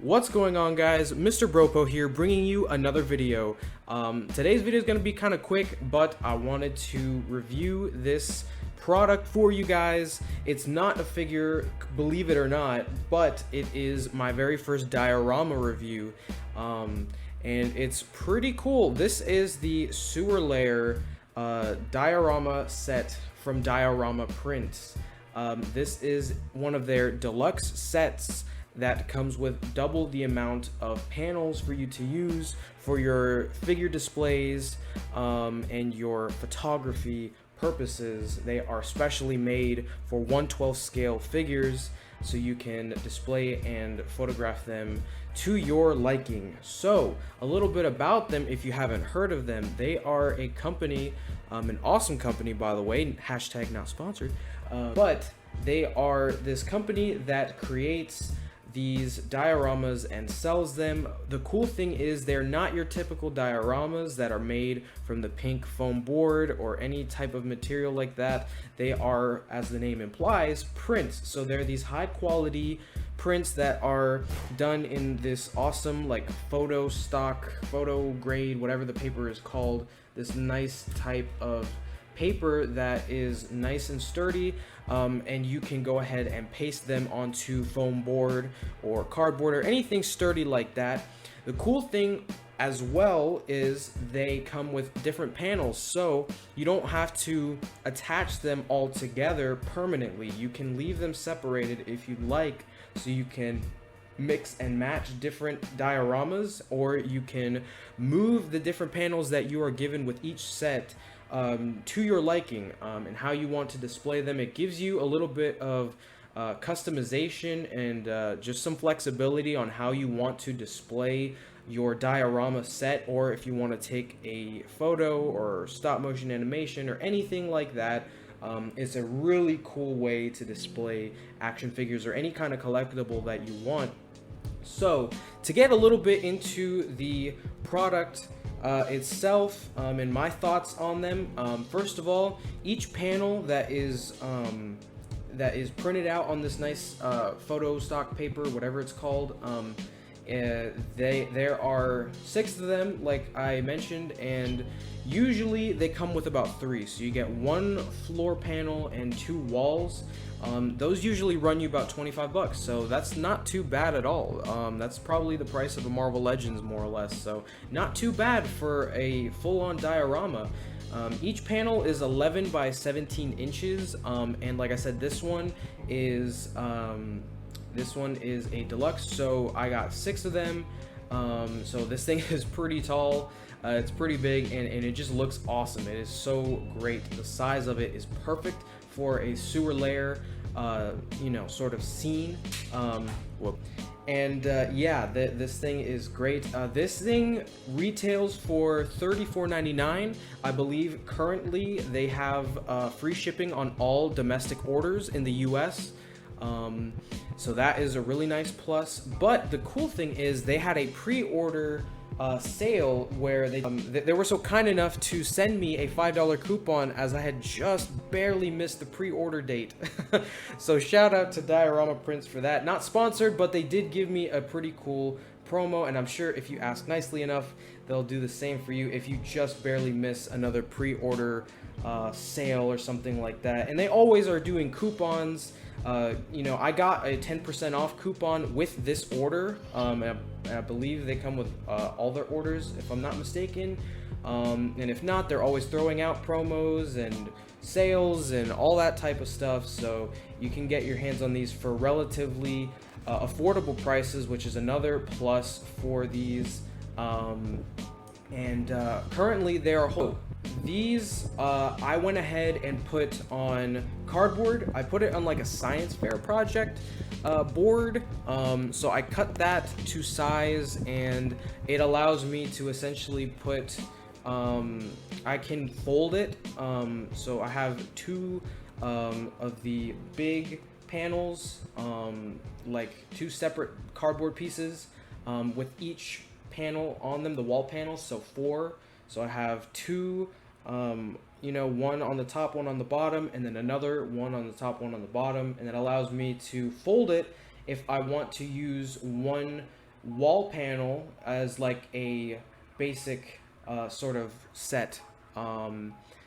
What's going on, guys? Mr. Bropo here, bringing you another video. Today's video is going to be kind of quick, but I wanted to review this product for you guys. It's not a figure, believe it or not, but it is my very first diorama review, and it's pretty cool. This is the Sewer Lair diorama set from Diorama Prints. This is one of their deluxe sets that comes with double the amount of panels for you to use for your figure displays and your photography purposes. They are specially made for 1/12 scale figures, so you can display and photograph them to your liking. So a little bit about them, if you haven't heard of them. They are a company, an awesome company, by the way, hashtag not sponsored, but they are this company that creates these dioramas and sells them. The cool thing is they're not your typical dioramas that are made from the pink foam board or any type of material like that. They are, as the name implies, prints. So they're these high quality prints that are done in this awesome like photo stock, photo grade, whatever the paper is called, this nice type of paper that is nice and sturdy, and you can go ahead and paste them onto foam board or cardboard or anything sturdy like that. The cool thing as well is they come with different panels, so you don't have to attach them all together permanently. You can leave them separated if you'd like, so you can mix and match different dioramas, or you can move the different panels that you are given with each set to your liking, and how you want to display them. It gives you a little bit of customization and just some flexibility on how you want to display your diorama set, or if you want to take a photo or stop motion animation or anything like that. It's a really cool way to display action figures or any kind of collectible that you want. So to get a little bit into the product itself, and my thoughts on them, first of all, each panel that is printed out on this nice photo stock paper, whatever it's called, there are 6 of them, like I mentioned, and usually they come with about 3, so you get 1 floor panel and 2 walls. Those usually run you about 25 bucks, so that's not too bad at all. That's probably the price of a Marvel Legends, more or less, so not too bad for a full-on diorama. Each panel is 11 by 17 inches, and like I said, this one is a deluxe, so I got 6 of them. So this thing is pretty tall, it's pretty big, and it just looks awesome. It is so great. The size of it is perfect for a Sewer Lair, sort of scene. Yeah, this thing is great. This thing retails for $34.99. I believe currently they have free shipping on all domestic orders in the US. So that is a really nice plus. But the cool thing is they had a pre-order sale where they were so kind enough to send me a $5 coupon, as I had just barely missed the pre-order date. So shout out to Diorama Prints for that. Not sponsored, but they did give me a pretty cool promo, and I'm sure if you ask nicely enough, they'll do the same for you if you just barely miss another pre-order sale or something like that. And they always are doing coupons. I got a 10% off coupon with this order, and I believe they come with all their orders, if I'm not mistaken. And if not, they're always throwing out promos and sales and all that type of stuff, so you can get your hands on these for relatively affordable prices, which is another plus for these. Currently there are these I went ahead and put on cardboard. I put it on like a science fair project board, so I cut that to size, and it allows me to essentially put I can fold it, so I have 2 of the big panels, like 2 separate cardboard pieces, with each panel on them, the wall panels, so 4. So I have 2, one on the top, one on the bottom, and then another one on the top, one on the bottom, and it allows me to fold it if I want to use one wall panel as like a basic sort of set,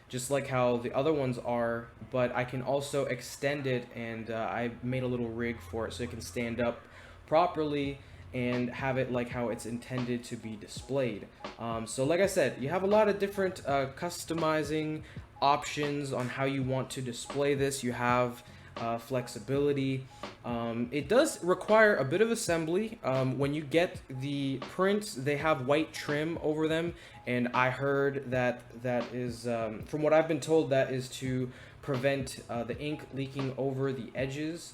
just like how the other ones are, but I can also extend it, and I made a little rig for it so it can stand up properly and have it like how it's intended to be displayed. So like I said, you have a lot of different customizing options on how you want to display this. You have flexibility. It does require a bit of assembly. When you get the prints, they have white trim over them, and I heard that that is, from what I've been told, that is to prevent the ink leaking over the edges,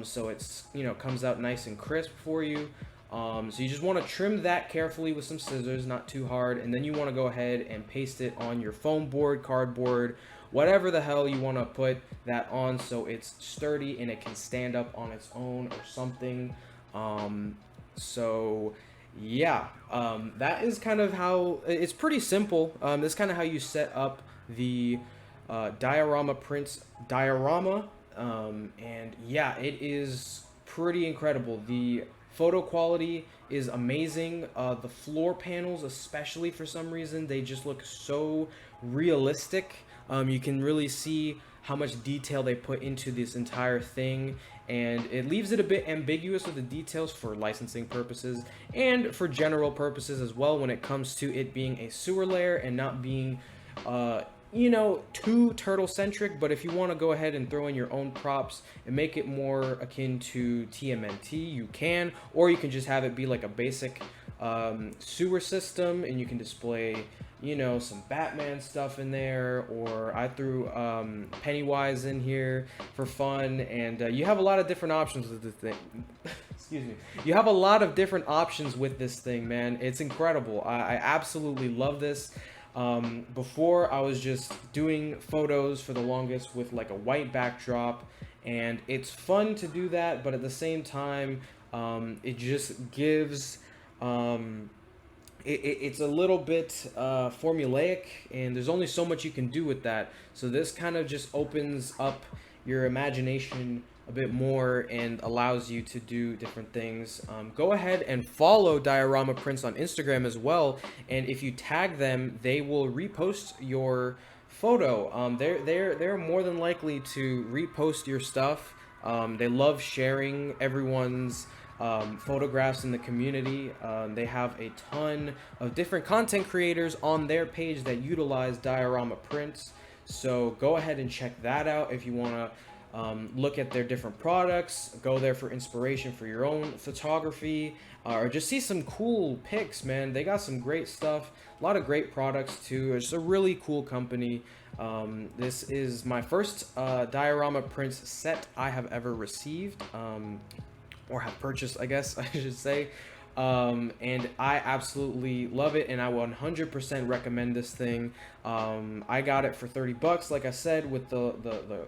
so it's, you know, comes out nice and crisp for you. So you just want to trim that carefully with some scissors, not too hard, and then you want to go ahead and paste it on your foam board, cardboard, whatever the hell you want to put that on, so it's sturdy and it can stand up on its own or something. So yeah, that is kind of how it's pretty simple. That's kind of how you set up the Diorama Prints diorama, and yeah, it is pretty incredible. The photo quality is amazing. The floor panels, especially, for some reason, they just look so realistic. You can really see how much detail they put into this entire thing, and it leaves it a bit ambiguous with the details for licensing purposes and for general purposes as well, when it comes to it being a sewer layer and not being you know, too turtle centric. But if you want to go ahead and throw in your own props and make it more akin to TMNT, you can, or you can just have it be like a basic sewer system, and you can display, you know, some Batman stuff in there, or I threw Pennywise in here for fun, and you have a lot of different options with the thing. Excuse me. You have a lot of different options with this thing, man. It's incredible. I absolutely love this. Before, I was just doing photos for the longest with like a white backdrop, and it's fun to do that, but at the same time, it just gives, it's a little bit formulaic, and there's only so much you can do with that. So this kind of just opens up your imagination a bit more and allows you to do different things. Go ahead and follow Diorama Prints on Instagram as well, and if you tag them, they will repost your photo. They're more than likely to repost your stuff. They love sharing everyone's photographs in the community. They have a ton of different content creators on their page that utilize Diorama Prints, so go ahead and check that out if you want to look at their different products, go there for inspiration for your own photography, or just see some cool pics, man. They got some great stuff, a lot of great products too. It's a really cool company. This is my first Diorama Prints set I have ever received, or have purchased, I guess I should say. And I absolutely love it, and I 100% recommend this thing. I got it for 30 bucks, like I said, with the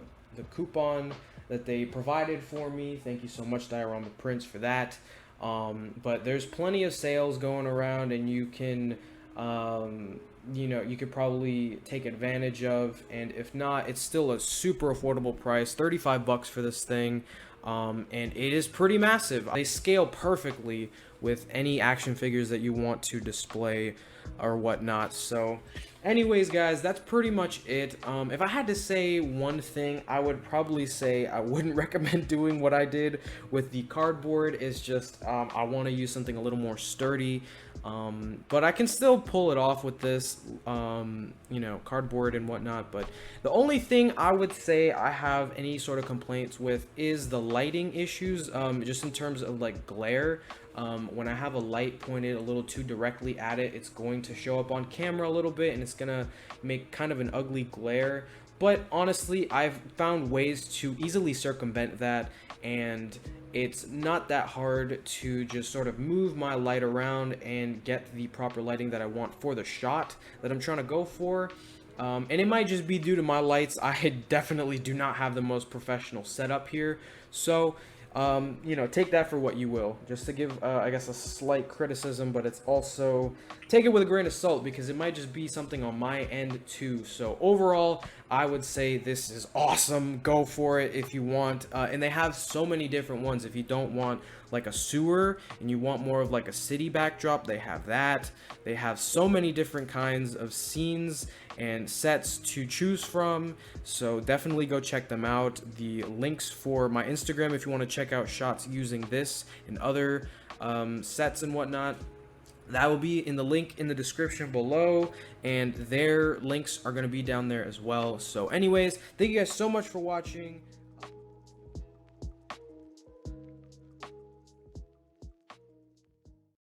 coupon that they provided for me. Thank you so much, Diorama Prints, for that. But there's plenty of sales going around, and you can, you know, you could probably take advantage of, and if not, it's still a super affordable price, 35 bucks for this thing. And it is pretty massive. They scale perfectly with any action figures that you want to display or whatnot. So anyways, guys, that's pretty much it. If I had to say one thing, I would probably say I wouldn't recommend doing what I did with the cardboard. It's just I want to use something a little more sturdy, but I can still pull it off with this, you know, cardboard and whatnot. But the only thing I would say I have any sort of complaints with is the lighting issues, just in terms of like glare. When I have a light pointed a little too directly at it, it's going to show up on camera a little bit, and it's gonna make kind of an ugly glare. But honestly, I've found ways to easily circumvent that, and it's not that hard to just sort of move my light around and get the proper lighting that I want for the shot that I'm trying to go for. And it might just be due to my lights. I definitely do not have the most professional setup here, so you know, take that for what you will. Just to give, I guess, a slight criticism, but it's also, take it with a grain of salt, because it might just be something on my end too. So overall, I would say this is awesome. Go for it if you want. And they have so many different ones. If you don't want like a sewer and you want more of like a city backdrop, they have that. They have so many different kinds of scenes and sets to choose from, so definitely go check them out. The links for my Instagram, if you want to check out shots using this and other sets and whatnot, that will be in the link in the description below, and their links are going to be down there as well. So anyways, thank you guys so much for watching.